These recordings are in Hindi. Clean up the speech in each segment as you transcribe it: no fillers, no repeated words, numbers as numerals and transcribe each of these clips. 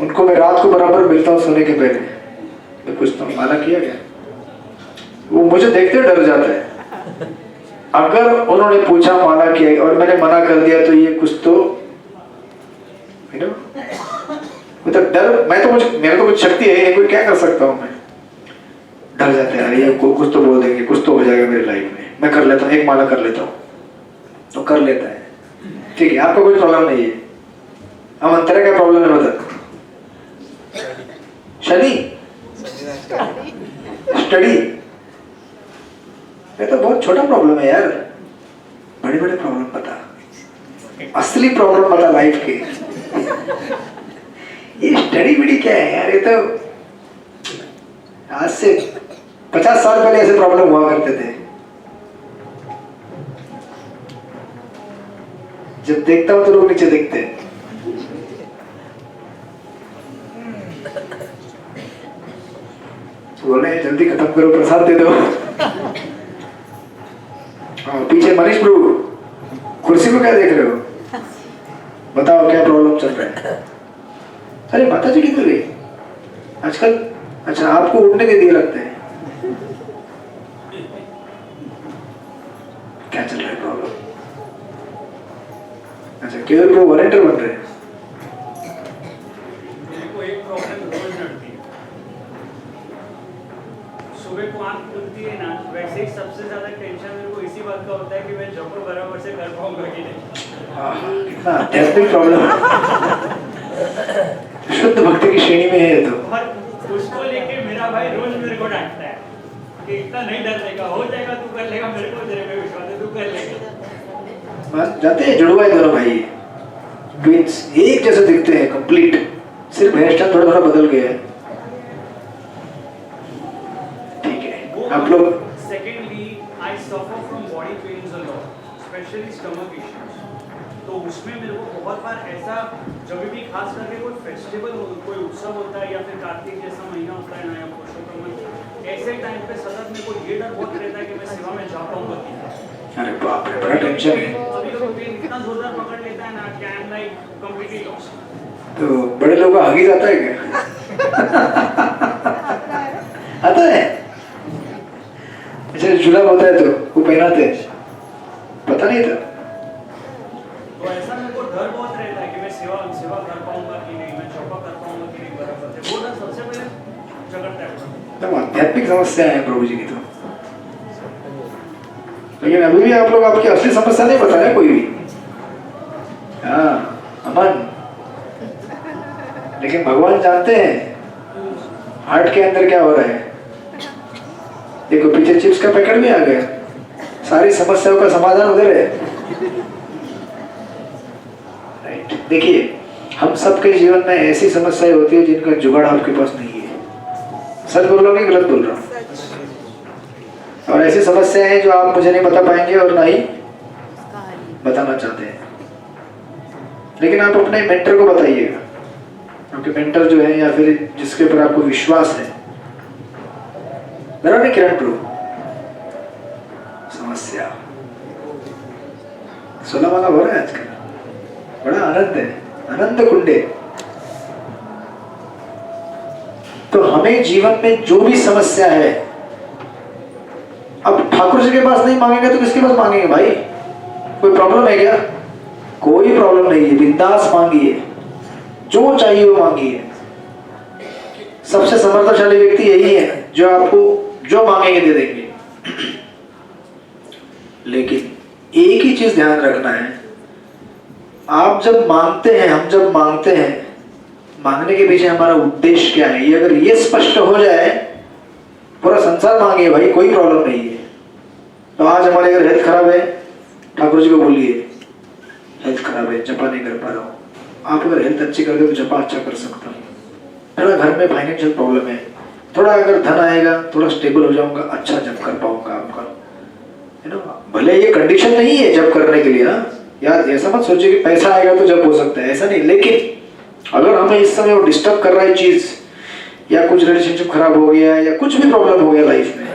उनको मैं रात को बराबर मिलता हूँ सोने के पहले, मैं पूछता हूँ माला किया क्या? वो मुझे देखते डर जाता है। अगर उन्होंने पूछा माला किया और मैंने मना कर दिया तो ये कुछ तो मतलब डर, मैं तो मेरे तो कुछ शक्ति है, कोई क्या कर सकता हूँ मैं? डर जाते हैं ये कुछ तो बोल देंगे, कुछ तो हो जाएगा मेरी लाइफ में। मैं कर लेता हूँ, एक माला कर लेता हूँ, तो कर लेता है। ठीक है, आपको कोई प्रॉब्लम नहीं है। अब अंतरा क्या प्रॉब्लम है बता? शनि स्टडी, ये तो बहुत छोटा प्रॉब्लम है यार। बड़े बड़े प्रॉब्लम पता, असली प्रॉब्लम पता लाइफ के। ये स्टडी बिडी क्या है यार? ये तो आज से 50 साल पहले ऐसे प्रॉब्लम हुआ करते थे। जब देखता हूं तो लोग नीचे देखते हैं। बोले जल्दी खत्म करो, प्रसाद दे दो। पीछे मनीष प्रभु, कुर्सी को क्या देख रहे हो? बताओ क्या प्रॉब्लम चल रहा है? अरे माता जी किधर गई आजकल? अच्छा, आपको उठने दे दिए लगता है। क्या चल रहा है प्रॉब्लम? अच्छा, केवल वो वॉलंटियर बन रहे हैं। मेरे को एक प्रॉब्लम रोज नड़ती है। सुबह को आँख खुलती है ना, वैसे ही सबसे ज्यादा टेंशन मेरे को इसी बात का होता है कि मैं जॉब को बराबर से कर पाऊंगा कि नहीं। कितना आध्यात्मिक प्रॉब्लम, शुद्ध भक्ति की श्रेणी में है। तो और उसको लेके मेरा भाई रोज मेरे को डांटता है कि इतना नहीं डरने का, हो जाएगा, तू कर लेगा, मेरे को तेरे पे विश्वास है, तू कर लेगा। बस जाते हैं, जुड़वा है दोनों भाई, ट्विंस, एक जैसे दिखते हैं कंप्लीट, सिर्फ हेयर स्टाइल थोड़ा थोड़ा बदल गया है। ठीक है, आप लोग। Secondly, I suffer from body pens a lot, specially stomach issues. तो उसमें मेरे को बहुत बार ऐसा, जब भी खास करके कोई फेस्टिवल हो, कोई उत्सव होता है या फिर कार्तिक जैसा महीना होता है नया पुरुषोत्तम, ऐसे टाइम पे सतत मेरे को ये डर बहुत रहता है कि मैं सेवा में जा पाऊंगा कि नहीं। अरे बाप रे, बड़ा टेंशन है। कभी पेन इतना जोरदार पकड़ लेता है ना कि I am like completely lost. तो बड़े लोगों का आगे जाता है क्या? आता है? अच्छा, जुलाब होता है तो वो पहनाते हैं, पता नहीं था। तो ऐसा मेरे को डर बहुत रहता है कि मैं सेवा कर पाऊंगा कि नहीं, मैं चौपा कर पाऊंगा कि नहीं बराबर से। वो डर सबसे पहले झगड़ता है। तो आध्यात्मिक समस्या है प्रभु जी की तो। लेकिन अभी भी आप लोग आपकी असली समस्या नहीं बता रहे कोई भी। हाँ, अमन, लेकिन भगवान जानते हैं हार्ट के अंदर क्या हो रहा है। देखो पीछे चिप्स का पैकेट भी आ गया, सारी समस्याओं का समाधान उधर है। राइट, देखिए हम सबके जीवन में ऐसी समस्याएं होती है जिनका जुगाड़ आपके पास नहीं है। सच बोल रहा हूँ कि गलत बोल रहा हूँ? और ऐसी समस्याएं हैं जो आप मुझे नहीं बता पाएंगे और ना ही बताना चाहते हैं। लेकिन आप अपने मेंटर को बताइएगा, क्योंकि मेंटर जो है या फिर जिसके ऊपर आपको विश्वास है। बराबर किरण प्रभु, समस्या 16 वाला हो रहा है आजकल, बड़ा आनंद है, आनंद कुंडे। तो हमें जीवन में जो भी समस्या है, अब ठाकुर जी के पास नहीं मांगेंगे तो किसके पास मांगेंगे भाई? कोई प्रॉब्लम है क्या? कोई प्रॉब्लम नहीं है, बिंदास मांगिए, जो चाहिए वो मांगिए। सबसे समर्थशाली व्यक्ति यही है जो आपको जो मांगेंगे दे देंगे। लेकिन एक ही चीज ध्यान रखना है, आप जब मांगते हैं, हम जब मांगते हैं, मांगने के पीछे हमारा उद्देश्य क्या है, ये अगर ये स्पष्ट हो जाए, पूरा संसार मांगे भाई, कोई प्रॉब्लम नहीं है। तो आज हमारे अगर हेल्थ खराब है, ठाकुर जी को बोलिए हेल्थ खराब है, जपा नहीं कर पा रहा हूँ। आप अगर हेल्थ अच्छी कर दे तो जपा अच्छा कर सकता हूँ। थोड़ा घर में फाइनेंशियल प्रॉब्लम है, थोड़ा अगर धन आएगा, थोड़ा स्टेबल हो जाऊंगा, अच्छा जप कर पाऊंगा आपका, है ना। भले ये कंडीशन नहीं है जप करने के लिए, हाँ यार, ऐसा मत सोचिए कि पैसा आएगा तो जप हो सकता है, ऐसा नहीं। लेकिन अगर हमें इस समय वो डिस्टर्ब कर रहा है चीज, या कुछ रिलेशनशिप खराब हो गया, या कुछ भी प्रॉब्लम हो गया लाइफ में,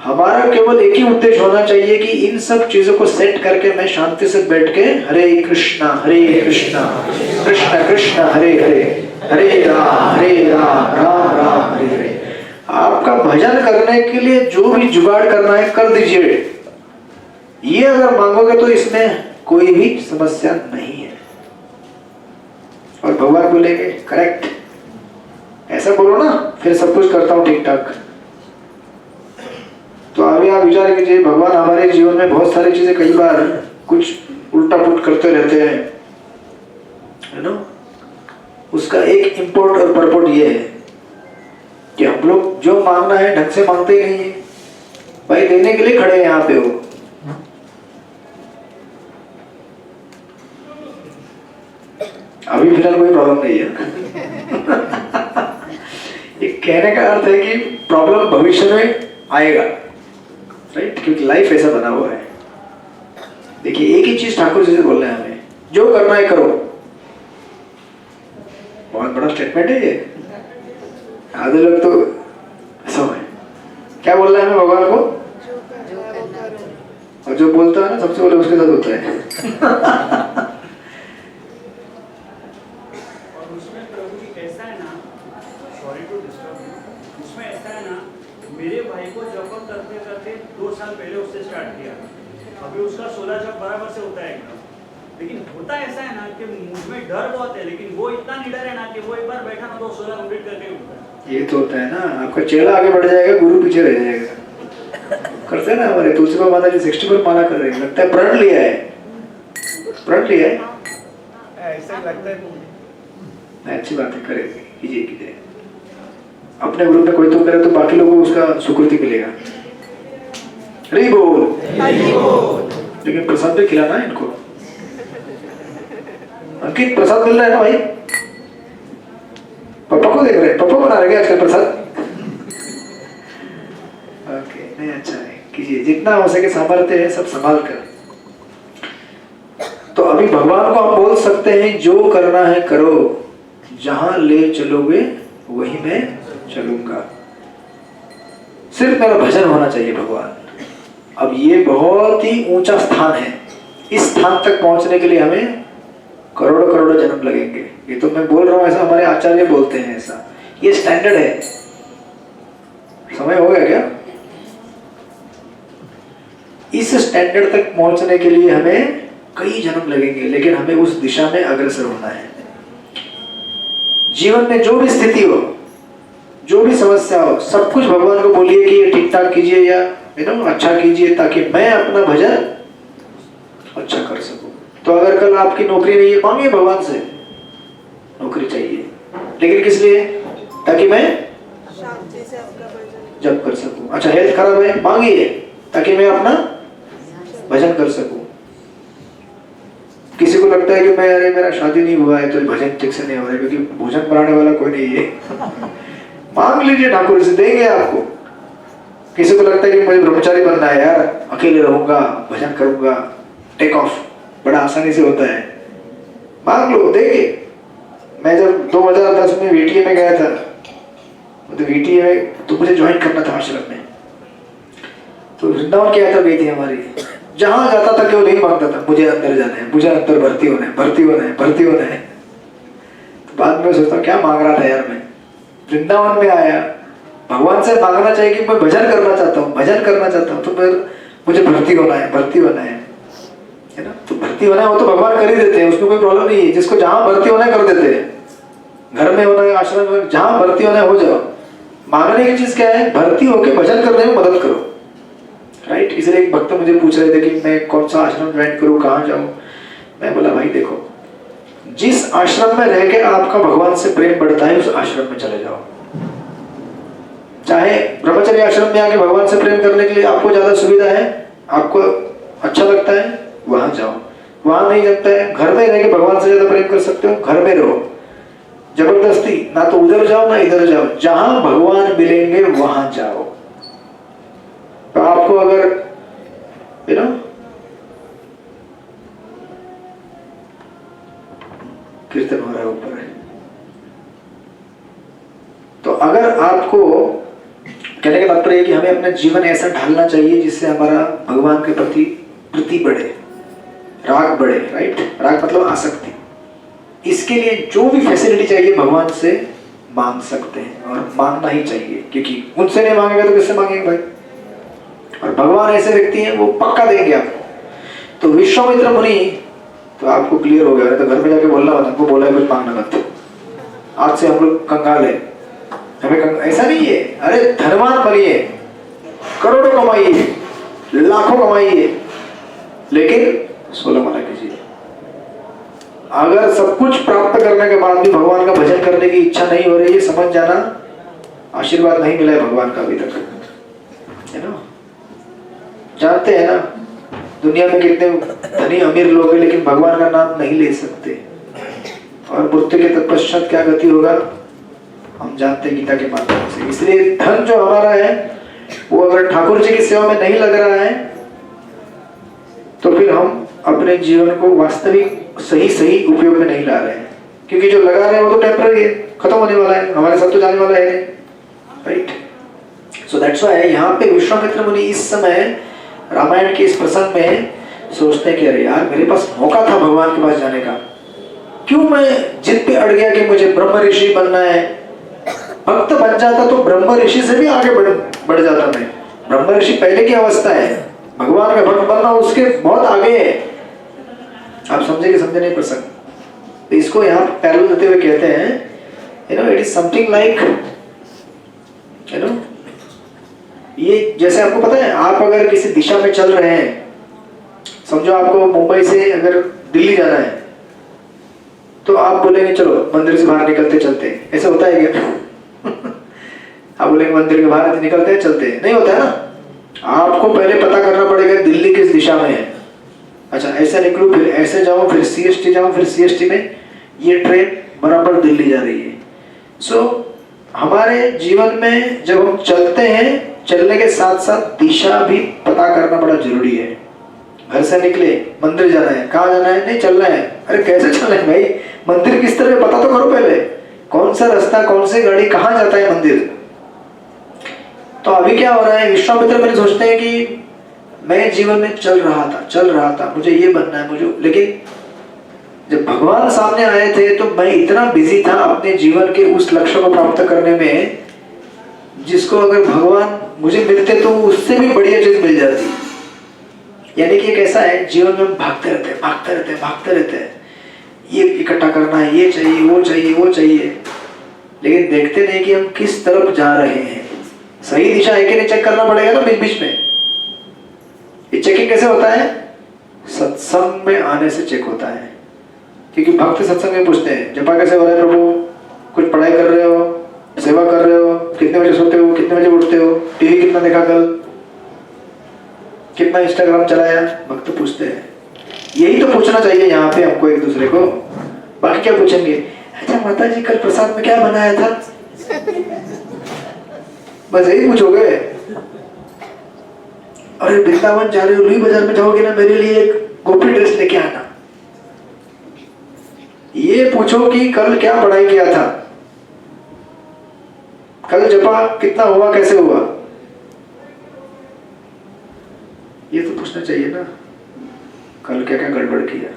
हमारा केवल एक ही उद्देश्य होना चाहिए कि इन सब चीजों को सेट करके मैं शांति से बैठ के हरे कृष्णा कृष्ण कृष्ण हरे हरे, हरे राम राम राम हरे हरे। आपका भजन करने के लिए जो भी जुगाड़ करना है कर दीजिए। ये अगर मांगोगे तो इसमें कोई भी समस्या नहीं है। और भगवान बोलेंगे करेक्ट, ऐसा बोलो ना, फिर सब कुछ करता हूं ठीक ठाक। तो अभी आप विचार कीजिए, भगवान हमारे जीवन में बहुत सारी चीजें कई बार कुछ उल्टा पुल्टा करते रहते हैं, है ना। उसका एक इम्पोर्ट और परपोर्ट ये है कि हम लोग जो मांगना है ढंग से मांगते ही नहीं है। भाई देने के लिए खड़े हैं यहाँ पे, वो अभी फिलहाल कोई प्रॉब्लम नहीं है। ये कहने का अर्थ है कि प्रॉब्लम भविष्य में आएगा, राइट, क्योंकि लाइफ ऐसा बना हुआ है। देखिए एक ही चीज ठाकुर जी से बोल रहे हैं हमें, जो करना है करो। बहुत बड़ा स्टेटमेंट है ये। आधे लोग तो ऐसा है, क्या बोल रहे हैं हमें भगवान को, और जो बोलता है ना सबसे पहले उसके साथ होता है। और उसमें प्रभु जी ऐसा है ना, सॉरी टू डिस्टर्ब यू, उसमें ऐसा है ना, मेरे भाई को जप करते करते 2 साल पहले उससे स्टार्ट किया, अभी उसका 16 जप बराबर से होता है एकदम। लेकिन होता ऐसा है ना कि मुझ में डर बहुत है, लेकिन वो इतना निडर है ना कि वो एक बार बैठा ना तो 16 कंप्लीट करके उठता है। ये तो होता है ना, आपका चेला आगे बढ़ जाएगा, गुरु पीछे रह जाएगा। करते हैं ना हमारे तुलसी माता जी 60 माला कर रहे हैं, लगता है प्रण लिया है, प्रण लिया है, ऐसा लगता है। अच्छी बात है, करेंगे, कीजिए कीजिए। अपने ग्रुप में कोई तो करे तो बाकी लोगों को उसका सुकृति मिलेगा। हरि बोल। लेकिन प्रसाद भी खिलाना है इनको। अंकित प्रसाद मिल रहा है ना भाई, पापा को देख रहे हैं, पापा बना रहे हैं आजकल प्रसाद। ओके, नहीं अच्छा है, कीजिए जितना हो सके, सामर्थ्य है सब संभाल कर। तो अभी भगवान को हम बोल सकते हैं जो करना है करो, जहां ले चलोगे वही मैं चलूंगा, सिर्फ मेरा भजन होना चाहिए भगवान। अब ये बहुत ही ऊंचा स्थान है, इस स्थान तक पहुंचने के लिए हमें करोड़ों करोड़ों जन्म लगेंगे। ये तो मैं बोल रहा हूं, ऐसा हमारे आचार्य बोलते हैं, ऐसा ये स्टैंडर्ड है। समय हो गया क्या? इस स्टैंडर्ड तक पहुंचने के लिए हमें कई जन्म लगेंगे, लेकिन हमें उस दिशा में अग्रसर होना है। जीवन में जो भी स्थिति हो, जो भी समस्या हो, सब कुछ भगवान को बोलिए कि ये ठीक ठाक कीजिए या अच्छा कीजिए, ताकि मैं अपना भजन अच्छा कर सकूं। तो अगर कल आपकी नौकरी नहीं है, मांगिए भगवान से, नौकरी चाहिए, लेकिन किस लिए? ताकि मैं शांति से अपना भजन जप कर सकूं। अच्छा हेल्थ खराब है, मांगिए ताकि मैं अपना भजन कर सकूं। किसी को लगता है कि मैं, अरे मेरा शादी नहीं हुआ है तो भजन ठीक से नहीं हो रहा है, क्योंकि भोजन बनाने वाला कोई नहीं है। मांग लीजिए, ठाकुर से देंगे आपको। किसी को लगता है कि मुझे ब्रह्मचारी बनना है यार, अकेले रहूंगा, भजन करूंगा, टेक ऑफ बड़ा आसानी से होता है, मांग लो, देंगे। मैं जब 2010 में वीटीए में गया था, तो वीटीए में तो मुझे ज्वाइन करना था आश्रम में, तो वृंदावन की यात्रा गई थी हमारी। जहां जाता था केवल यही मांगता था, मुझे अंदर जाना है, मुझे अंदर भर्ती होना है, भर्ती होना है, भर्ती होना है। तो बाद में सोचता हूँ क्या मांग रहा था यार मैं। वृंदावन में आया, भगवान से मांगना चाहिए कि मैं भजन करना चाहता हूँ, भजन करना चाहता हूँ, तो फिर मुझे भर्ती होना है, भर्ती होना है ना। तो भर्ती होना है वो तो भगवान कर ही देते हैं, उसमें कोई प्रॉब्लम नहीं है। जिसको जहां भर्ती होना है कर देते हैं, घर में होना है, आश्रम में, जहां भर्ती होना है हो जाओ। मांगने की चीज क्या है? भर्ती होके भजन करने में मदद करो, राइट। इसलिए एक भक्त मुझे पूछ रहे थे कि मैं कौन सा आश्रम ज्वाइन करूं, कहाँ जाऊं। मैं बोला भाई देखो, जिस आश्रम में रह के आपका भगवान से प्रेम बढ़ता है उस आश्रम में चले जाओ। चाहे ब्रह्मचर्य आश्रम में आके भगवान से प्रेम करने के लिए आपको ज्यादा सुविधा है, आपको अच्छा लगता है, वहां जाओ। वहां नहीं लगता है, घर में रह के भगवान से ज्यादा प्रेम कर सकते हो, घर में रहो। जबरदस्ती ना तो उधर जाओ ना इधर जाओ, जहां भगवान मिलेंगे वहां जाओ। तो आपको अगर कीर्तन हो रहा है ऊपर, तो अगर आपको कहने का तात्पर्य है कि हमें अपना जीवन ऐसा ढालना चाहिए जिससे हमारा भगवान के प्रति प्रीति बढ़े, राग बढ़े, राइट। राग मतलब आसक्ति। इसके लिए जो भी फैसिलिटी चाहिए भगवान से मांग सकते हैं और मांगना ही चाहिए, क्योंकि उनसे नहीं मांगेगा तो किससे मांगेंगे भाई। और भगवान ऐसे व्यक्ति हैं वो पक्का देंगे आपको। तो विश्वामित्र मुनि तो आपको क्लियर हो गया, तो घर में जाके बोलना मत, हमको बोला है कुछ मांगना मत, आज से हम लोग कंगाल है, हमें ऐसा नहीं है। अरे धनवान बनिए, करोड़ों कमाइए, लाखों कमाइए, लेकिन 16 मना कीजिए। अगर सब कुछ प्राप्त करने के बाद भी भगवान का भजन करने की इच्छा नहीं हो रही है, समझ जाना आशीर्वाद नहीं मिला है भगवान का अभी तक, है ना। जानते हैं ना दुनिया में कितने धनी अमीर लोग हैं लेकिन भगवान का नाम नहीं ले सकते, और मृत्यु के तत्पश्चात क्या गति होगा हम जानते हैं गीता के माध्यम से। इसलिए धन जो हमारा है वो अगर ठाकुर जी की सेवा में नहीं लग रहा है तो फिर हम अपने जीवन को वास्तविक सही उपयोग में नहीं ला रहे हैं, क्योंकि जो लगा रहे हैं वो तो टेम्पररी है, खत्म होने वाला है, हमारे सब तो जाने वाला है, राइट। सो दैट्स व्हाई यहाँ पे विश्वामित्र मुनि इस समय रामायण के इस प्रसंग में सोचते हैं कि अरे यार मेरे पास मौका था भगवान के पास जाने का, क्यों मैं जिद पे अड़ गया कि मुझे ब्रह्म ऋषि बनना है। भक्त बन जाता तो ब्रह्म ऋषि से भी आगे बढ़ जाता मैं। ब्रह्म ऋषि पहले की अवस्था है, भगवान का भक्त बनना उसके बहुत आगे है। आप समझे कि समझे नहीं प्रसंग। तो इसको यहाँ पैरेलल देते हुए कहते हैं you know it is something like you know, ये जैसे आपको पता है आप अगर किसी दिशा में चल रहे हैं, समझो आपको मुंबई से अगर दिल्ली जाना है तो आप बोलेंगे चलो मंदिर से बाहर निकलते चलते, ऐसा होता है क्या? आप बोलेंगे मंदिर के बाहर निकलते हैं चलते, नहीं होता है ना। आपको पहले पता करना पड़ेगा दिल्ली किस दिशा में है। अच्छा ऐसा निकलूं, फिर ऐसे जाऊं, फिर CST जाऊं, फिर CST में ये ट्रेन बराबर दिल्ली जा रही है। सो हमारे जीवन में जब हम चलते हैं, चलने के साथ साथ दिशा भी पता करना बड़ा जरूरी है। घर से निकले मंदिर जाना है, कहाँ जाना है, नहीं चलना है, अरे कैसे चलना है भाई, मंदिर किस तरह पता तो करो पहले, कौन सा रास्ता, कौन सी गाड़ी, कहाँ जाता है मंदिर। तो अभी क्या हो रहा है, विश्वामित्र मेरे सोचते हैं कि मैं जीवन में चल रहा था, मुझे ये बनना है, मुझे, लेकिन जब भगवान सामने आए थे तो मैं इतना बिजी था अपने जीवन के उस लक्ष्य को प्राप्त करने में, जिसको अगर भगवान मुझे मिलते तो उससे भी बढ़िया चीज मिल जाती। यानी कि कैसा है, जीवन में हम भागते रहते हैं, ये इकट्ठा करना है, ये चाहिए, वो चाहिए, लेकिन देखते नहीं कि हम किस तरफ जा रहे हैं। सही दिशा है कि नहीं चेक करना पड़ेगा ना बीच में। ये चेकिंग कैसे होता है, सत्संग में आने से चेक होता है। क्योंकि भक्त सत्संग में पूछते हैं जपा कैसे हो रहा है प्रभु, कुछ पढ़ाई कर रहे हो, सेवा कर रहे हो, कितने बजे सोते हो, कितने बजे उठते हो, टीवी कितना देखा कल, कितना इंस्टाग्राम चलाया, भक्त पूछते हैं। यही तो पूछना चाहिए यहाँ पे हमको एक दूसरे को। बाकी क्या पूछेंगे, अच्छा माता जी कल प्रसाद में क्या बनाया था, बस यही पूछोगे। अरे वृंदावन जा रहे हो, लुई बाजार में जाओगे ना, मेरे लिए एक गोपी ड्रेस लेके आना। ये पूछो कि कल क्या पढ़ाई किया था, कल जपा कितना हुआ, कैसे हुआ, ये तो पूछना चाहिए ना। कल क्या क्या गड़बड़ किया,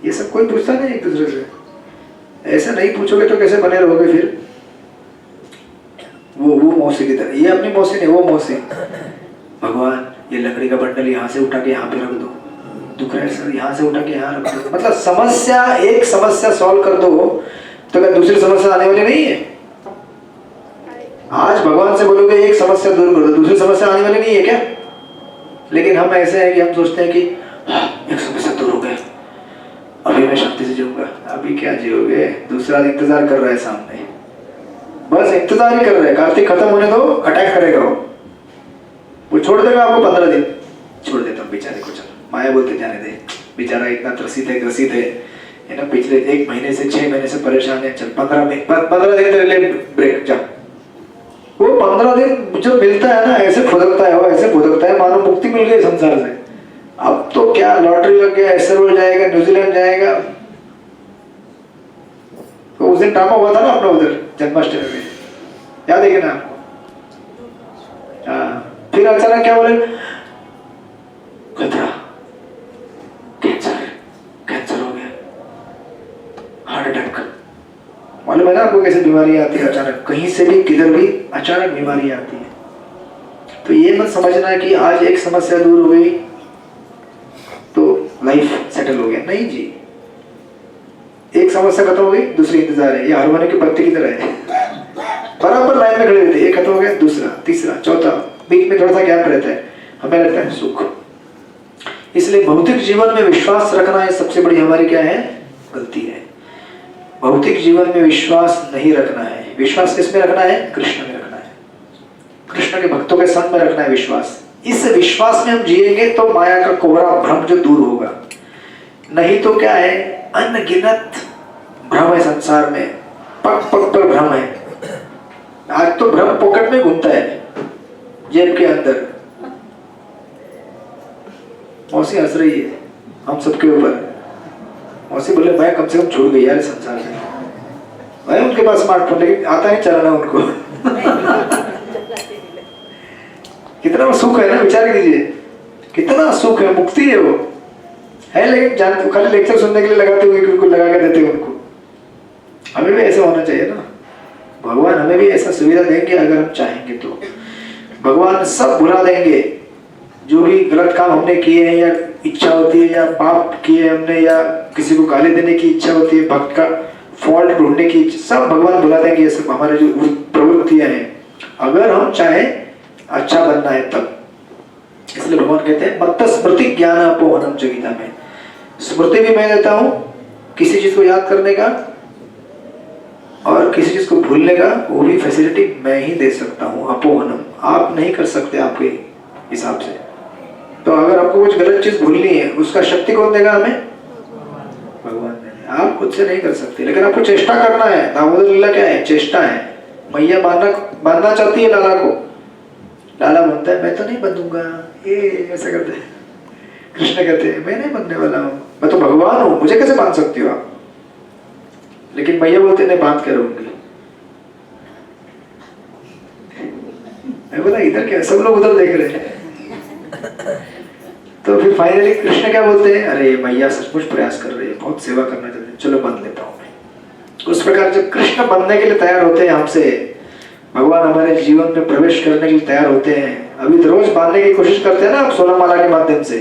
ये सब कोई पूछता नहीं एक दूसरे से। ऐसा नहीं पूछोगे तो कैसे बने रहोगे फिर। वो मौसी की तरह, ये अपनी मौसी नहीं, वो मौसी, भगवान ये लकड़ी का बंडल यहाँ से उठा के यहाँ पे रख दो, दुख रहा है सर यहाँ से उठा के यहाँ रख दो। मतलब समस्या, एक समस्या सॉल्व कर दो तो क्या दूसरी समस्या आने वाली नहीं है। आज भगवान से बोलोगे एक समस्या दूर कर दो, दूसरी समस्या आने वाली नहीं है क्या। लेकिन हम ऐसे हैं कि हम सोचते हैं कि एक समस्या दूर हो गया, अभी मैं शांति से जीऊंगा। अभी क्या जियोगे, दूसरा इंतजार कर रहा है सामने, बस इंतजार ही कर रहे हैं, कार्तिक खत्म होने दो, अटैक करेगा वो छोड़ देगा आपको 15 दिन, छोड़ देता हूँ बेचारे को, चल माया बोलते जाने दे, बेचारा इतना त्रसित है, ग्रसित है ना, पिछले 1 महीने से 6 महीने से परेशान है, चल 15 दिन तेरे लिए ब्रेक, जा। वो 15 दिन जो मिलता है ना, ऐसे फुदकता है, वो ऐसे फुदकता है मानो मुक्ति मिल गई संसार से। अब तो क्या लॉटरी लग गया, एसएल जाएगा, न्यूजीलैंड जाएगा। तो उस दिन ड्रामा हुआ था ना अपना उधर जन्माष्टमी में, याद है कि ना आपको? हाँ, फिर अचानक क्या बोले, खतरा, कैंसर, कैंसर हो गया, हार्ट अटैक। मालूम है ना आपको कैसे बीमारी आती है अचानक, कहीं से भी किधर भी अचानक बीमारी आती है। तो ये मत समझना कि आज एक समस्या दूर हो गई तो लाइफ सेटल हो गया, नहीं जी। एक समस्या खत्म हो गई, दूसरी इंतजार है। ये हारमोनियम की पत्ती की तरह है, बराबर लाइन में खड़े रहते हैं। एक खत्म हो गया, दूसरा, तीसरा, चौथा, बीच में थोड़ा सा गैप रहता है, हमें लगता है सुख। इसलिए भौतिक जीवन में विश्वास रखना ये सबसे बड़ी हमारी क्या है, गलती है। भौतिक जीवन में विश्वास नहीं रखना है। विश्वास किसमें रखना है? कृष्ण में रखना है, कृष्ण के भक्तों के संग में रखना है विश्वास। इस विश्वास में हम जिएंगे तो माया का कोहरा भ्रम जो दूर होगा। नहीं तो क्या है, अनगिनत भ्रम है संसार में, पग पग पर भ्रम है। आज तो भ्रम पॉकेट में घूमता है, जेब के अंदर। मौसी हंस रही है हम सबके ऊपर। मौसी बोले मैं कम से कम छूट गई यार संसार से। मैं उनके पास स्मार्टफोन, लेकिन आता है चलाना उनको। कितना सुख है ना, विचार कीजिए कितना सुख है, मुक्ति है वो है। लेकिन जानते खाली लेक्चर सुनने के लिए लगाते हुए बिल्कुल लगा के देते उनको। हमें भी ऐसा होना चाहिए ना, भगवान हमें भी ऐसा सुविधा देंगे अगर हम चाहेंगे तो। भगवान सब भुला देंगे, जो भी गलत काम हमने किए हैं या इच्छा होती है, या पाप किए हमने, या किसी को गाली देने की इच्छा होती है, भक्त का फॉल्ट ढूंढने की इच्छा, सब भगवान भुला देंगे। ये सब हमारे जो प्रवृत्तियां हैं, अगर हम चाहे अच्छा बनना है तब। इसलिए भगवान कहते हैं मत्त स्मृति ज्ञान अपोहनम जगीता में। स्मृति भी मैं देता हूं किसी चीज को याद करने का, और किसी चीज को भूलने का वो भी फैसिलिटी मैं ही दे सकता हूं। अपोहनम आप नहीं कर सकते आपके हिसाब से। तो अगर आपको कुछ गलत चीज भूलनी है, उसका शक्ति कौन देगा हमें? भगवान देगा। आप खुद से नहीं कर सकते, लेकिन आपको चेष्टा करना है। दामोदर लीला क्या है? चेष्टा है। मैया बांधना चाहती है लाला को, लाला बोलता है मैं तो नहीं बंधूंगा, ये ऐसा करते हैं। कृष्ण कहते हैं मैं नहीं बनने वाला हूँ, मैं तो भगवान हूँ, मुझे कैसे बांध सकती हो आप? लेकिन मैया बोलते नहीं, बांध के रहूंगी। मैं बोला इधर क्या, सब लोग उधर देख रहे हैं। तो फिर फाइनली कृष्ण क्या बोलते हैं, अरे मैया सचमुच प्रयास कर रही है, बहुत सेवा करना चाहते हैं, चलो बंध लेता हूँ मैं। उस प्रकार जब कृष्ण बनने के लिए तैयार होते हैं हमसे, भगवान हमारे जीवन में प्रवेश करने के लिए तैयार होते हैं। अभी तो रोज बांधने की कोशिश करते हैं ना, आप 16 माला के माध्यम से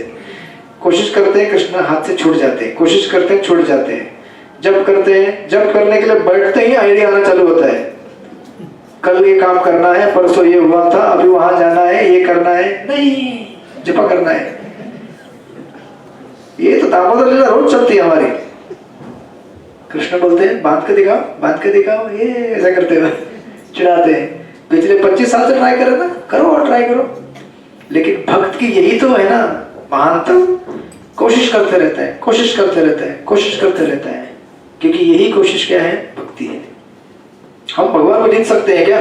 कोशिश करते हैं, कृष्ण हाथ से छूट जाते हैं, कोशिश करते हैं छूट जाते हैं। जब करते हैं, जब करने के लिए बैठते ही आइडिया आना चालू होता है, कल ये काम करना है, परसों ये हुआ था, अभी वहां जाना है, ये करना है, नहीं जपा करना है। ये तो दामोदर लीला रोज चलती है हमारी। कृष्ण बोलते हैं बांध के दिखाओ, बांध के दिखाओ, ये ऐसा करते हुए चिढ़ाते हैं। पिछले 25 साल से ट्राई करे ना, करो और ट्राई करो। लेकिन भक्त की यही तो है ना महानतम, कोशिश करते रहता है, कोशिश करते रहता है, कोशिश करते रहता है। क्योंकि यही कोशिश क्या है? भक्ति है। हम भगवान को जीत सकते हैं क्या?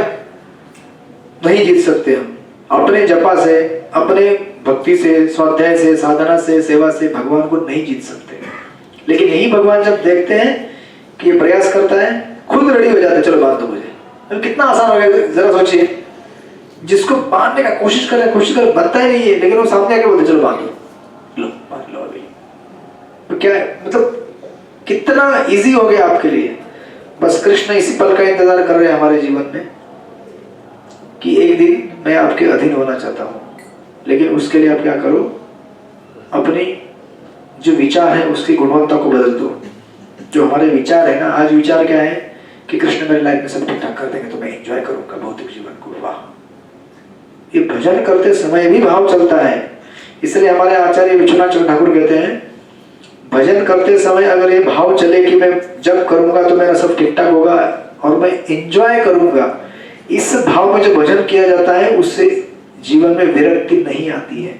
नहीं जीत सकते। हम अपने जपा से, अपने भक्ति से, स्वाध्याय से, साधना से, सेवा से भगवान को नहीं जीत सकते। लेकिन यही भगवान जब देखते हैं कि ये प्रयास करता है, खुद रेडी हो जाते हैं, चलो बांध दो मुझे। तो कितना आसान हो गया, जरा सोचिए। जिसको बांधने का कोशिश कर बनता ही नहीं है, लेकिन वो सामने आके बोलते चलो बांध लो, बांध लो अभी। तो क्या है, मतलब कितना इजी हो गया आपके लिए। बस कृष्ण इसी पल का इंतजार कर रहे हैं हमारे जीवन में कि एक दिन मैं आपके अधीन होना चाहता हूं। लेकिन उसके लिए आप क्या करो, अपनी जो विचार है उसकी गुणवत्ता को बदल दो। जो हमारे विचार है ना, आज विचार क्या है कि कृष्ण मेरी लाइफ में सब ठीक ठाक कर देंगे तो मैं एंजॉय करूंगा भौतिक जीवन को। वाह, ये भजन करते समय भी भाव चलता है। इसलिए हमारे आचार्य विश्वनाथ चंद्र ठाकुर कहते हैं भजन करते समय अगर ये भाव चले कि मैं जब करूंगा तो मेरा सब ठीक ठाक होगा और मैं एंजॉय करूंगा, इस भाव में जो भजन किया जाता है उससे जीवन में विरक्ति नहीं आती है।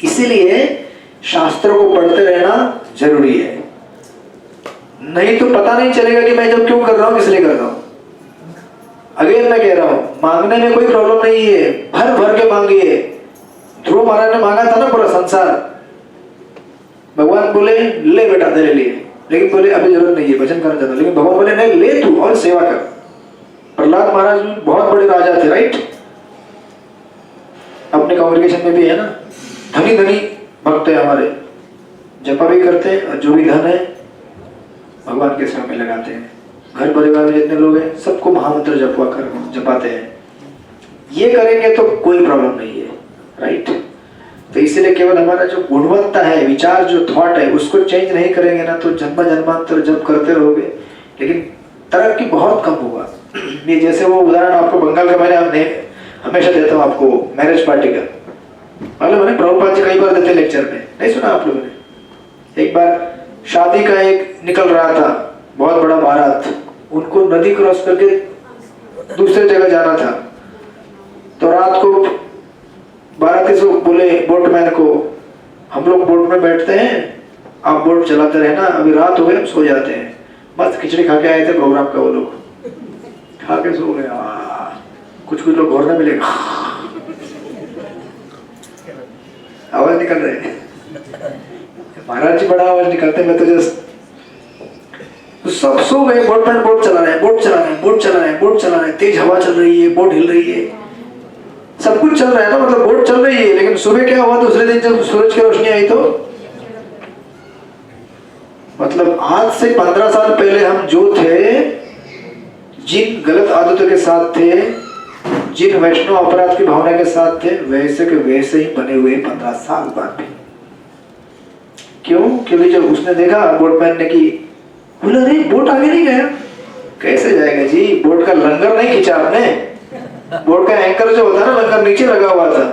इसीलिए शास्त्रों को पढ़ते रहना जरूरी है। नहीं तो पता नहीं चलेगा कि मैं जब क्यों कर रहा हूं, किस लिए कर रहा हूं। अगेन मैं कह रहा हूं, मांगने में कोई प्रॉब्लम नहीं है, भर भर के मांगिए। ध्रुव महाराज ने मांगा था ना पूरा संसार, भगवान बोले ले बेटा तेरे लिए, लेकिन बोले अभी जरूरत नहीं है, भजन करना चाहता। लेकिन भगवान बोले नहीं, ले तू और सेवा कर, प्रहलाद महाराज भी बहुत बड़े राजा थे, राइट? अपने कांग्रेगेशन में भी है ना, धनी धनी भक्त है हमारे, जपा भी करते हैं और जो भी धन है भगवान के सेवा में लगाते हैं। घर परिवार में जितने लोग हैं सबको महामंत्र जपाते हैं। ये करेंगे तो कोई प्रॉब्लम नहीं है, राइट? तो इसीलिए केवल हमारा जो गुणवत्ता है, विचार जो थॉट है, उसको चेंज नहीं करेंगे ना तो जन्म जन्मांतर जब करते रहोगे लेकिन तरक्की बहुत कम होगा। ये जैसे वो उदाहरण आपको बंगाल का मैंने हमेशा देता हूँ आपको, मैरिज पार्टी का मालूम है? प्रभुपाद जी कई बार देते लेक्चर में, नहीं सुना आप लोगों ने? एक बार शादी का एक निकल रहा था बहुत बड़ा बारात, उनको नदी क्रॉस करके दूसरे जगह जाना था। तो रात को बाराती से बोले बोटमैन को, हम लोग बोट में बैठते हैं, आप बोट चलाते रहना, अभी रात हो गई हम सो जाते हैं। मस्त खिचड़ी खा के आए थे प्रोग्राम का, वो लोग खा के सो गए। कुछ कुछ लोग घोरने मिलेगा, आवाज निकल रहे हैं। महाराज जी बड़ा आवाज निकालते, मैं तो जस्ट सब सो गए। बोटमैन बोट चला रहे हैं, बोट चला रहे हैं, बोट चला रहे हैं, बोट चला रहे हैं, तेज हवा चल रही है, बोट हिल रही है, सब कुछ चल रहा है ना, मतलब बोट चल रही है। लेकिन सुबह क्या हुआ, दूसरे दिन जब सूरज की रोशनी आई तो मतलब आज से 15 साल पहले हम जो थे, जिन गलत आदतों के साथ थे, जिन वैष्णव अपराध की भावना के साथ थे, वैसे के वैसे ही बने हुए 15 साल बाद भी। क्यों? क्योंकि जब उसने देखा बोटमैन ने कि बोला अरे बोट आगे नहीं गया। कैसे जाएगा जी, बोट का लंगर नहीं खींचा आपने, बोट का एंकर जो होता है ना, लंगर नीचे लगा हुआ था।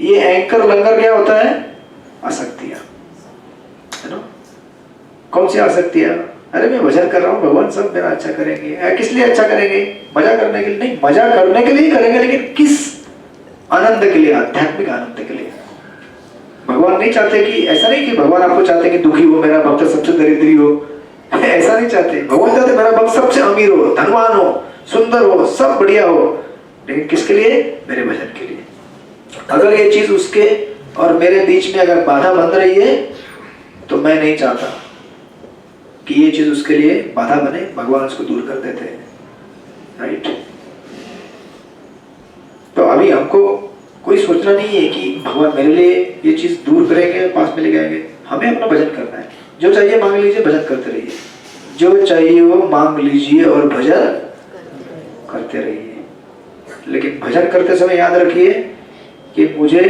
ये एंकर लंगर क्या होता है? आसक्तियां, है ना? कौन सी आसक्तियां? अरे मैं भजन कर रहा हूँ, भगवान सब मेरा अच्छा करेंगे। किस लिए अच्छा करेंगे? मजा करने के लिए नहीं, मजा करने के लिए करेंगे, लेकिन किस आनंद के लिए? आध्यात्मिक आनंद के लिए। भगवान नहीं चाहते कि, ऐसा नहीं कि भगवान आपको चाहते कि दुखी हो, मेरा भक्त सबसे दरिद्री हो, ऐसा नहीं चाहते। भगवान चाहते मेरा भक्त सबसे अमीर हो, धनवान हो, सुंदर हो, सब बढ़िया हो, लेकिन किसके लिए? मेरे भजन के लिए। अगर ये चीज उसके और मेरे बीच में अगर बाधा बन रही है तो मैं नहीं चाहता कि ये चीज उसके लिए बाधा बने, भगवान उसको दूर कर देते हैं, राइट? तो अभी हमको कोई सोचना नहीं है कि भगवान मेरे लिए ये चीज दूर करेंगे, पास में ले जाएंगे। हमें अपना भजन करना है, जो चाहिए मांग लीजिए, भजन करते रहिए, जो चाहिए वो मांग लीजिए और भजन करते रहिए। लेकिन भजन करते समय याद रखिए कि मुझे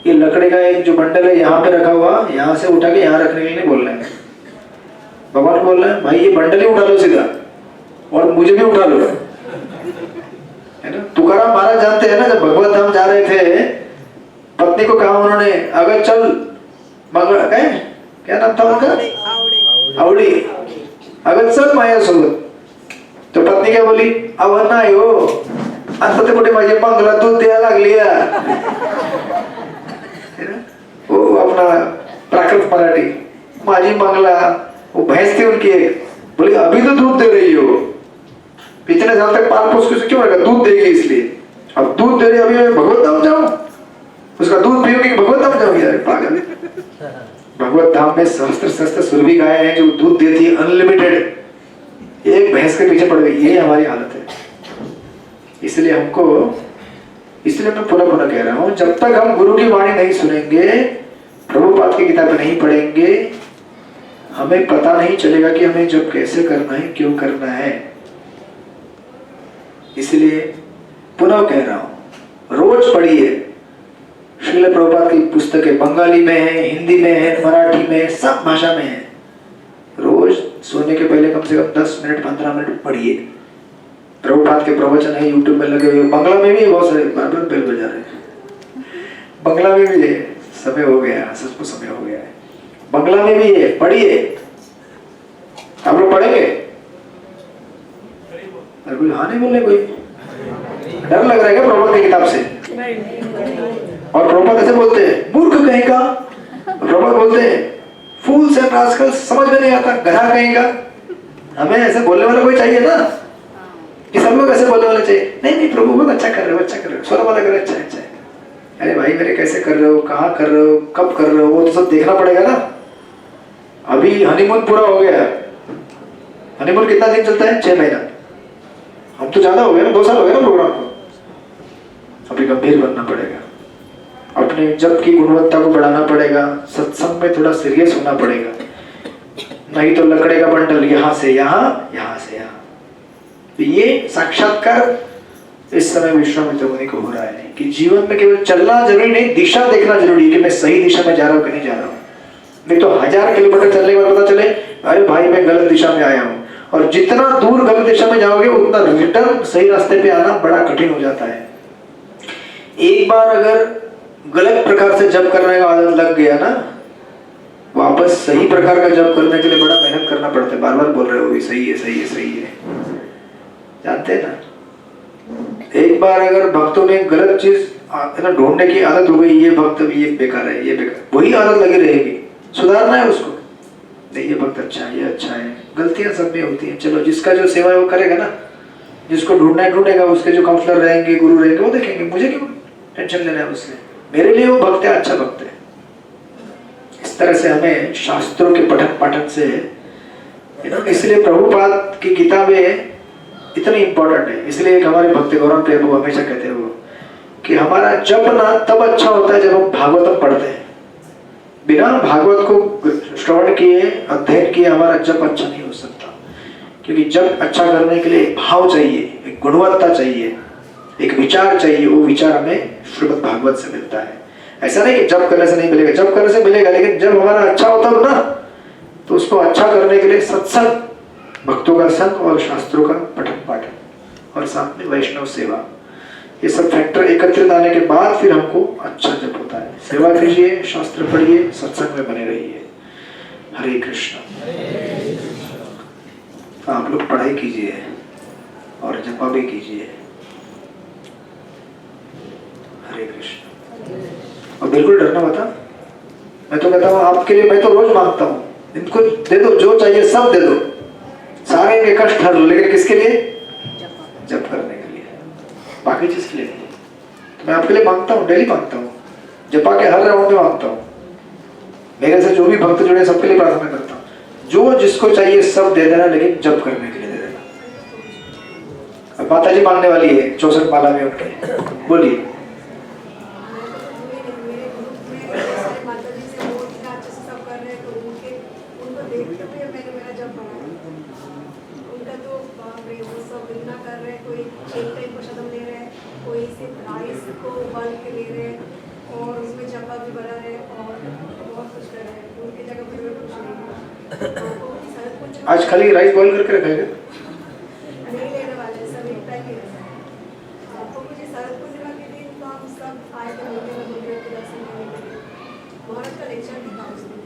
ये लकड़ी का एक जो बंडल है यहाँ पे रखा हुआ, यहाँ से उठा के यहाँ रखने के लिए नहीं बोल रहे हैं। भगवान बोल रहे हैं भाई ये बंडल ही उठा लो सीधा, और मुझे भी उठा लो, है ना? तुकाराम महाराज जानते हैं ना, जब भगवत धाम जा रहे थे, पत्नी को कहा उन्होंने, अगर चल मंगल, क्या नाम था उनका? आवड़ी, अगर चल माया सोबत। तो पत्नी क्या बोली? अव नाही हो, आता ते कुठे माझे मंगला दूध द्यायला लागली। वो अपना प्राकृत मराठी, माझी मंगला, वो भैंस थी उनकी एक, बोली अभी तो दूध दे रही हो, इतने साल तक पाल पोस के क्यों रखा? दूध देगी इसलिए। अब दूध दे रही, अभी मैं भगवत धाम जाऊं, उसका दूध पीऊंगी कि भगवत धाम जाऊंगी? यार पागल। भगवत धाम में सहस्त्र सहस्त्र सुरभि गायें हैं जो दूध देती है अनलिमिटेड, एक भैंस के पीछे पड़ गई, ये हमारी हालत है। इसलिए मैं पुनः पुनः कह रहा हूं, जब तक हम गुरु की वाणी नहीं सुनेंगे, प्रभुपाद की किताबें नहीं पढ़ेंगे, हमें पता नहीं चलेगा कि हमें जब कैसे करना है, क्यों करना है। इसलिए पुनः कह रहा हूं, रोज पढ़िए। श्रील प्रभुपाद की पुस्तकें बंगाली में है, हिंदी में है, मराठी में, सब भाषा में है। रोज सोने के पहले कम से कम 10 मिनट 15 मिनट पढ़िए। प्रभुपाद के प्रवचन है यूट्यूब में लगे हुए, बंगला में भी बहुत सारे, बार बार बेल बजा रहे हैं, बंगला में भी है, समय हो गया, सचमुच समय हो गया है, बंगला में भी है, पढ़िए। आप लोग पढ़ेंगे? अरे कोई हाँ नहीं बोल रहे, कोई डर लग रहा है क्या प्रभुपाद की किताब से? और प्रभुपाद ऐसे बोलते हैं, मूर्ख कहेगा। प्रभुपाद बोलते हैं, फूल्स एंड रास्कल्स, समझ में नहीं आता, गधा कहेगा। हमें ऐसे बोलने वाला कोई चाहिए ना, कि सब लोग ऐसे बोलने वाले चाहिए। नहीं नहीं प्रभु बहुत अच्छा कर रहे हो, अच्छा कर रहे हो, सोना वाला कर रहे हो, अच्छा अच्छा। अरे भाई मेरे कैसे कर रहे हो, कहाँ कर रहे हो, कब कर रहे हो, वो तो सब देखना पड़ेगा ना। अभी हनीमून पूरा हो गया। हनीमून कितना दिन चलता है? 6 महीना। हम तो ज्यादा हो गए ना, 2 साल हो गए ना प्रोग्राम को। अभी गंभीर बनना पड़ेगा, अपने जप की गुणवत्ता को बढ़ाना पड़ेगा, सत्संग में थोड़ा सीरियस होना पड़ेगा, नहीं तो लकड़े का बंडल यहाँ से यहाँ, यहाँ से यहाँ। तो ये साक्षात्कार इस समय विश्वामित्र मुनि को हो रहा है कि जीवन में केवल चलना जरूरी नहीं, दिशा देखना जरूरी है कि मैं सही दिशा में जा रहा हूँ कि नहीं जा रहा हूँ। नहीं तो 1000 किलोमीटर चलने के बाद पता चले अरे भाई मैं गलत दिशा में आया हूँ, और जितना दूर गलत दिशा में जाओगे उतना रिटर्न सही रास्ते पे आना बड़ा कठिन हो जाता है। एक बार अगर गलत प्रकार से जप करने का आदत लग गया ना, वापस सही प्रकार का जप करने के लिए बड़ा मेहनत करना पड़ता है। बार बार बोल रहे हो सही है सही है सही है, जानते हैं ना। एक बार अगर भक्तों में गलत चीज ना ढूंढने की आदत हो गई, ये भक्त ये बेकार है ये बेकार, वही आदत लगी रहेगी। सुधारना है उसको, नहीं ये भक्त अच्छा है ये अच्छा है, गलतियां सब में होती हैं। चलो जिसका जो सेवा है वो करेगा ना, जिसको ढूंढना है ढूंढेगा, उसके जो काउंसलर रहेंगे गुरु रहेंगे वो देखेंगे, मुझे क्यों टेंशन लेना है उससे, मेरे लिए वो भक्त है, अच्छा भक्त है। इस तरह से हमें शास्त्रों के पठन पाठन से, इसलिए प्रभुपाद की किताबें इतनी इंपॉर्टेंट है। इसलिए एक हमारे भक्त गौरव प्रभु हमेशा कहते हैं वो कि हमारा जप ना तब अच्छा होता है जब हम भागवतम पढ़ते हैं। बिना भागवत को श्रवण किए अध्ययन किए हमारा जप अच्छा नहीं हो सकता, क्योंकि जप अच्छा करने के लिए एक भाव चाहिए, एक गुणवत्ता चाहिए, एक विचार चाहिए। वो विचार हमें श्रीमद् भागवत से मिलता है। ऐसा नहीं कि जप करने से नहीं मिलेगा, जप करने से मिलेगा, लेकिन जब हमारा अच्छा होता हो ना, तो उसको अच्छा करने के लिए सत्संग, भक्तों का संग और शास्त्रों का पठन पाठन और साथ में वैष्णव सेवा, ये सब फैक्टर एकत्रित आने के बाद फिर हमको अच्छा जप होता है। सेवा कीजिए, शास्त्र पढ़िए, सत्संग में बने रहिए। हरे कृष्ण। आप लोग पढ़ाई कीजिए और जपा भी कीजिए। हरे कृष्ण। और बिल्कुल डरना मत। मैं तो कहता हूँ आपके लिए, मैं तो रोज मांगता हूँ, इनको दे दो जो चाहिए सब दे दो, सारे के कष्ट हर लो, लेकिन किसके लिए? जप करने के लिए, बाकी चीज के लिए नहीं। तो मैं आपके लिए मांगता हूँ, डेली मांगता हूँ, जपा के हर राउंड में मांगता हूँ। मेरे से जो भी भक्त जुड़े सबके लिए प्रार्थना करता हूँ, जो जिसको चाहिए सब दे देना, लेकिन जप करने के लिए दे देना। अब माता जी मांगने वाली है 64 माला में उनके, बोलिए। और उसमें जपा भी बढ़ा रहे और बहुत कुछ कर रहे हैं, उनकी जगह पर मैं कुछ नहीं। आज खाली राइस बॉईल करके रखेंगे, नहीं लेने वाले, सब एक टाइम ही रहता है। आपको मुझे शरद पूर्णिमा के दिन तो हम सब आए थे मंदिर में मंदिर के दर्शन करने के लिए। महाराज का लेक्चर भी था उसमें,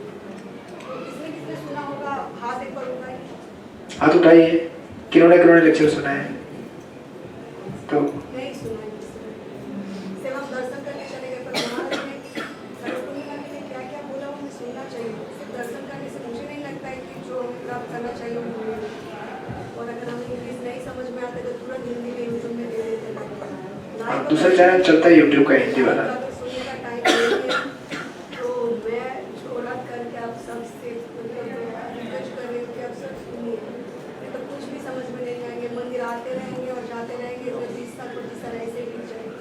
तो किसने किसने सुना होगा हाथ एक बार उठाइए। हाथ उठाइए, किन्होंने लेक्चर सुना है? तो नहीं सुना है किसी ने। सिर्फ हम दर्शन करके चले गए, पर महाराज ने शरद पूर्णिमा के लिए क्या क्या बोला हमें सुनना चाहिए। सिर्फ दर्शन करने से मुझे नहीं लगता है कि जो हमें प्राप्त करना चाहिए वो मिलेगा। और अगर हमें इंग्लिश नहीं समझ में आते तो तुरंत हिंदी में यूट्यूब में दे देते हैं। दूसरा चैनल चलता है यूट्यूब का हिंदी वाला। सुनने का टाइम नहीं है, तो मैं छोड़ा करके आप सबसे रिक्वेस्ट कर रही हूँ कि आप सब सुनिए, नहीं तो कुछ भी समझ में नहीं आएंगे। मंदिर आते रहेंगे और जाते रहेंगे, तो 20 साल 25 साल ऐसे ही बीत जाएंगे।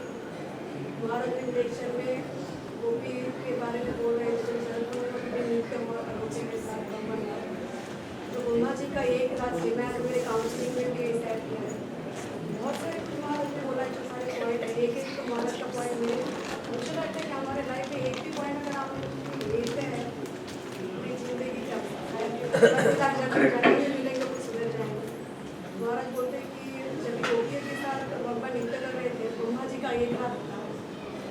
महाराज ने लेक्चर में गोपी के बारे में बोल रहे थे, नृत्य गोपी के साथ संबंध। तो ब्रह्मा जी का एक रात से मैं मेरे काउंसलिंग में भी सेट किया है। बहुत सारे महाराज ने बोला जो सारे पॉइंट है, एक एक तो महाराज का पॉइंट मेरे मुझे लगता है कि हमारे लाइफ में एक भी पॉइंट अगर आप लेते हैं अपनी जिंदगी क्या मिलेंगे कुछ सुधर जाएंगे। महाराज बोलते हैं कि जब गोपियों के साथ भगवान नृत्य कर रहे थे, ब्रह्मा जी का एक रात था,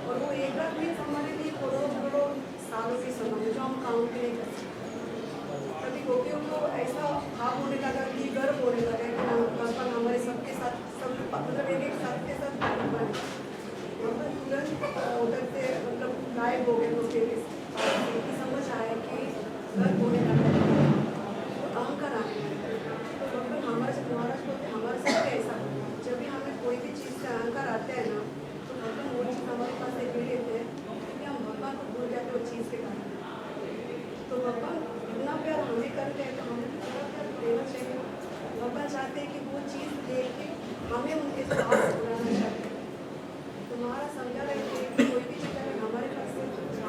और वो एक रात में हमारे लिए करोड़ों सालों की समय जो हम काउंट नहीं कर सकते। कभी गोपियों को ऐसा भाव होने लगा कि गर्व होने लगा कि भगवान हमारे सबके साथ, सब मतलब एक साथ के साथ भगवान तुरंत उधर से मतलब गायब हो गए। गोपी समझ आया कि गर्व होने लगा, अहंकार आने लगा। तो भगवान हमारे महाराज बोलते हमारे साथ ऐसा जब भी हमें कोई भी चीज़ से अहंकार आता है ना, तो भगवान वो चीज़ हमारे पास एक ले लेते हैं, क्योंकि हम भगवान को भूल जाते हैं वो चीज़ के कारण। तो भगवान इतना प्यार हमें करते हैं, तो हमें भी थोड़ा प्यार देना चाहिए। भगवान चाहते हैं कि वो चीज़ लेके हमें उनके साथ बुलाना चाहिए। तो महाराज समझा रहे थे कि कोई भी चीज़ अगर हमारे पास से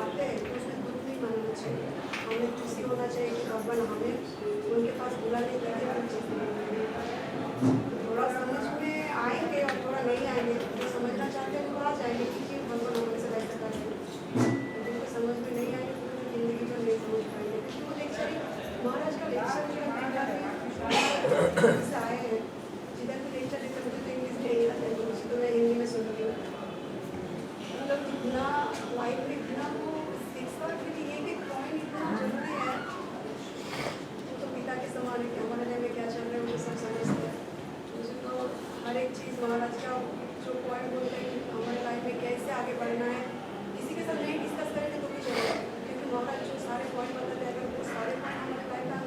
आते हैं तो उसमें दुख नहीं मनाना चाहिए, हमें खुशी होना चाहिए कि भगवान हमें उनके पास बुलाने के लिए कुछ चीज़ थोड़ा समझ में आएंगे और थोड़ा नहीं आएंगे, जो समझना चाहते हैं वो आ जाएंगे कि भगवान हमारे से ऐसा करते हैं। जिनको समझ में नहीं आएंगे तो जिंदगी में नहीं समझ पाएंगे, क्योंकि वो लेक्चर महाराज का लेक्चर जो है से आए हैं, जिधर भी लेक्चर लेकर मुझे तो इंग्लिश में ही आता है, तो मैं हिंदी में सुनती हूँ। मतलब इतना लाइफ में इतना वो शिक्षा के लिए एक एक पॉइंट इतना जरूरी है। वो तो पिता के समान है कि हमारे लाइफ में क्या चल रहा है मुझे सब समझते हैं। मुझे तो हर एक चीज़ महाराज का जो पॉइंट बोलते हैं कि हमारे लाइफ में कैसे आगे बढ़ना है, किसी के साथ नहीं डिस्कस करेंगे तो भी चलेगा, क्योंकि महाराज जो सारे पॉइंट बताते हैं अगर वो सारे पॉइंट हमारे लाइफ का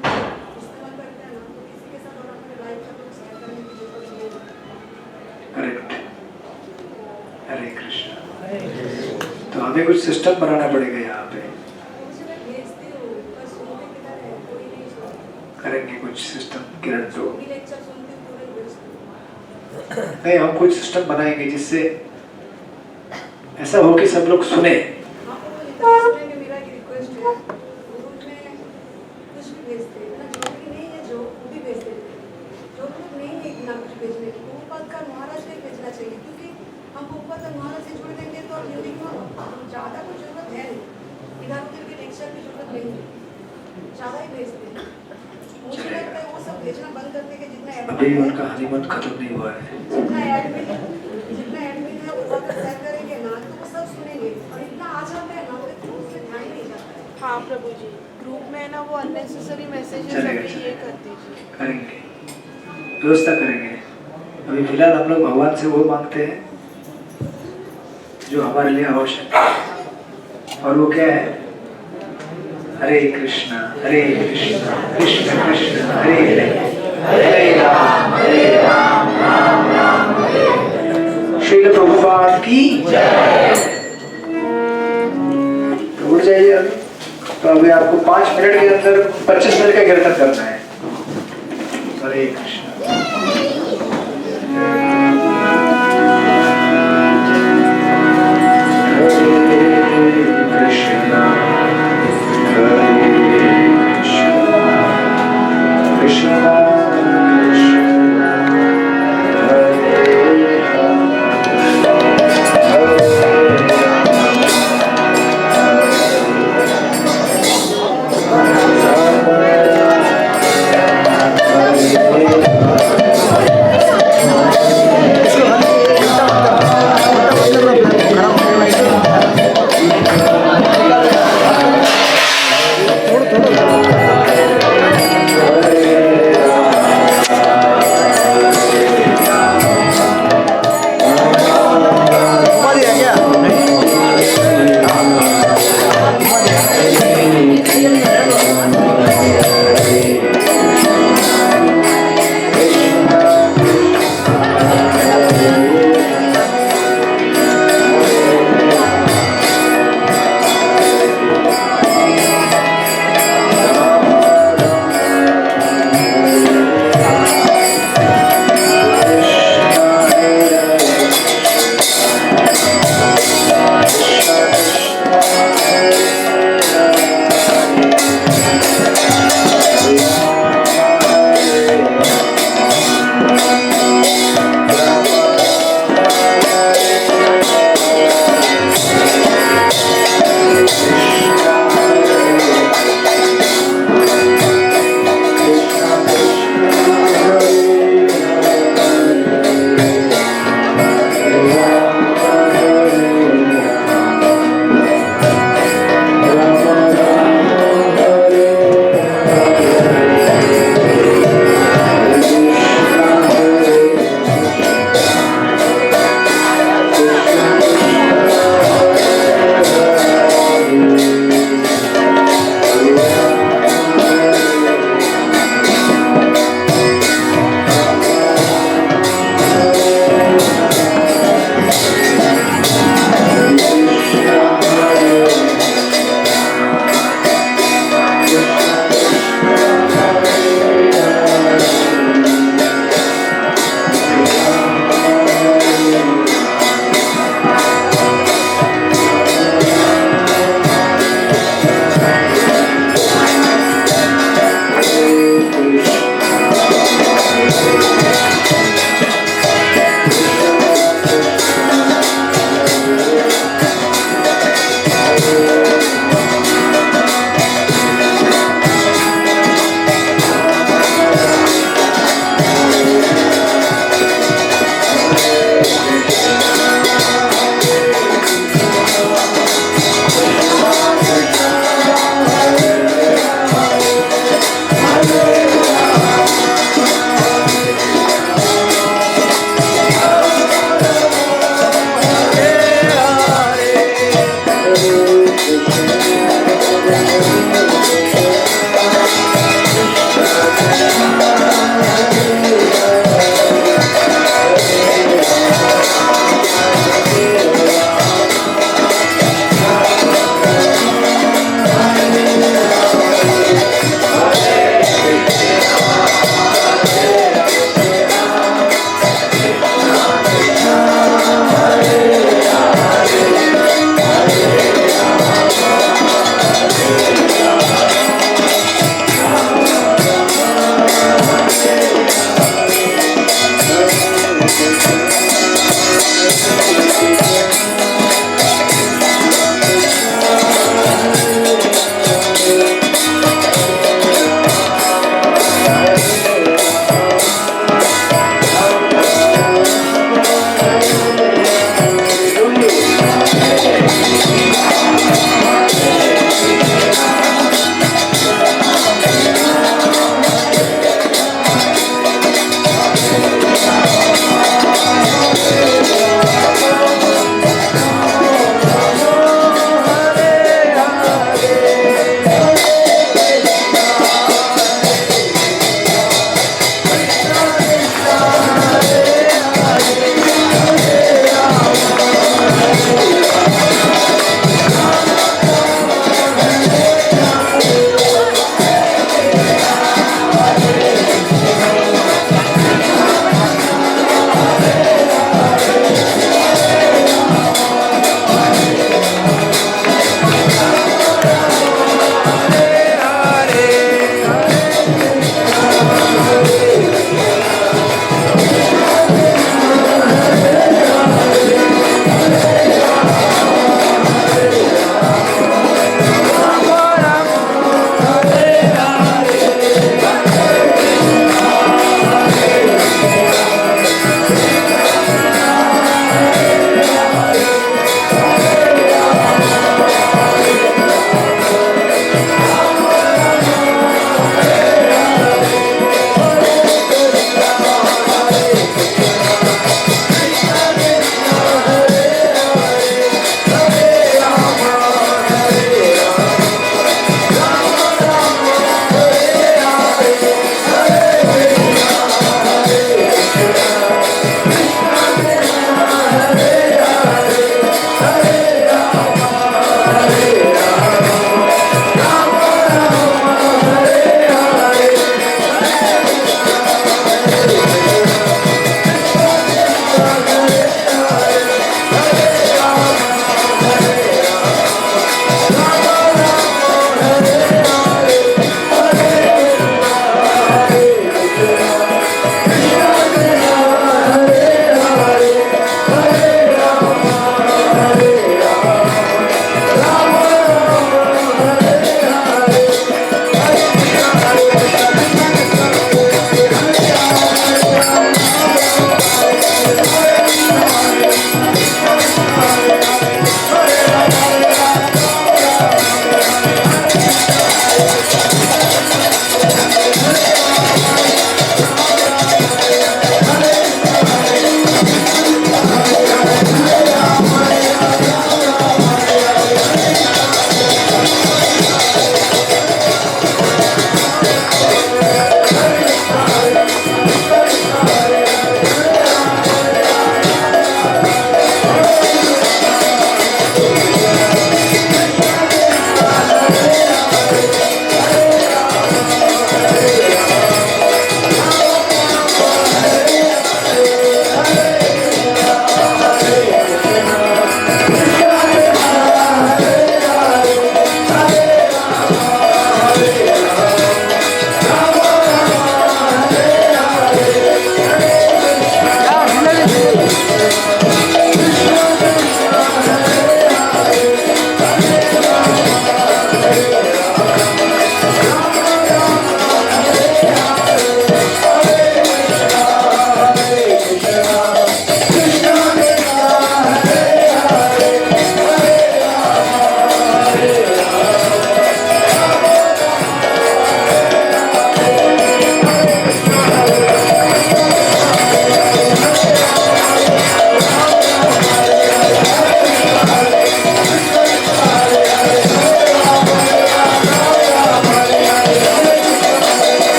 इस्तेमाल करते हैं ना तो किसी के साथ और हमारे लाइफ का कुछ शेयर करने की जरूरत नहीं है। करेक्ट। हरे कृष्ण। तो हमें कुछ सिस्टम बनाना पड़ेगा यहाँ पे। मुझे मैं भेजती हूँ, बस सुनते किधर है, कोई नहीं सुनता। करेंगे कुछ सिस्टम किरण तो। भी लेक्चर सुनती हूँ पूरे भेजती हूँ। नहीं, हम कुछ सिस्टम बनाएंगे जिससे ऐसा हो कि सब लोग सुने। हाँ, तो जितना सुनेंगे मेरा एक रिक्वेस्ट है, ग्रुप में कुछ भी भेजते हैं ना, जो भी नहीं है जो वो भी भेज देते हैं, जो लोग नहीं है इतना कुछ भेजने की वो बात का महाराज को ही भेजना चाहिए, क्योंकि हम ऊपर तक महाराज से जुड़ देंगे तो जिंदगी में ज़्यादा कुछ जरूरत है नहीं, इधर उधर के लेक्चर की जरूरत नहीं है, ज़्यादा ही भेजते हैं। मुझे लगता है वो सब भेजना बंद करते कि जितना अभी उनका हनीमून खत्म नहीं हुआ है। जितना एडमिन है वो अगर शेयर करेंगे ना तो वो सब सुनेंगे, और इतना आ जाता है ना तो उसमें ध्यान नहीं जाता है। हाँ प्रभु जी, ग्रुप में है ना वो अननेसेसरी मैसेजेस चलेगा, अभी ये कर दीजिए। करेंगे, व्यवस्था करेंगे। अभी फिलहाल हम लोग भगवान से वो मांगते हैं जो हमारे लिए आवश्यक है, और वो क्या है? हरे कृष्णा कृष्ण कृष्ण हरे हरे, हरे राम राम राम हरे हरे। श्रील प्रभुपाद की जय। तो उठ जाइए अभी। तो अभी आपको 5 मिनट के अंदर 25 मिनट का कीर्तन करना है। हरे कृष्ण। Krishna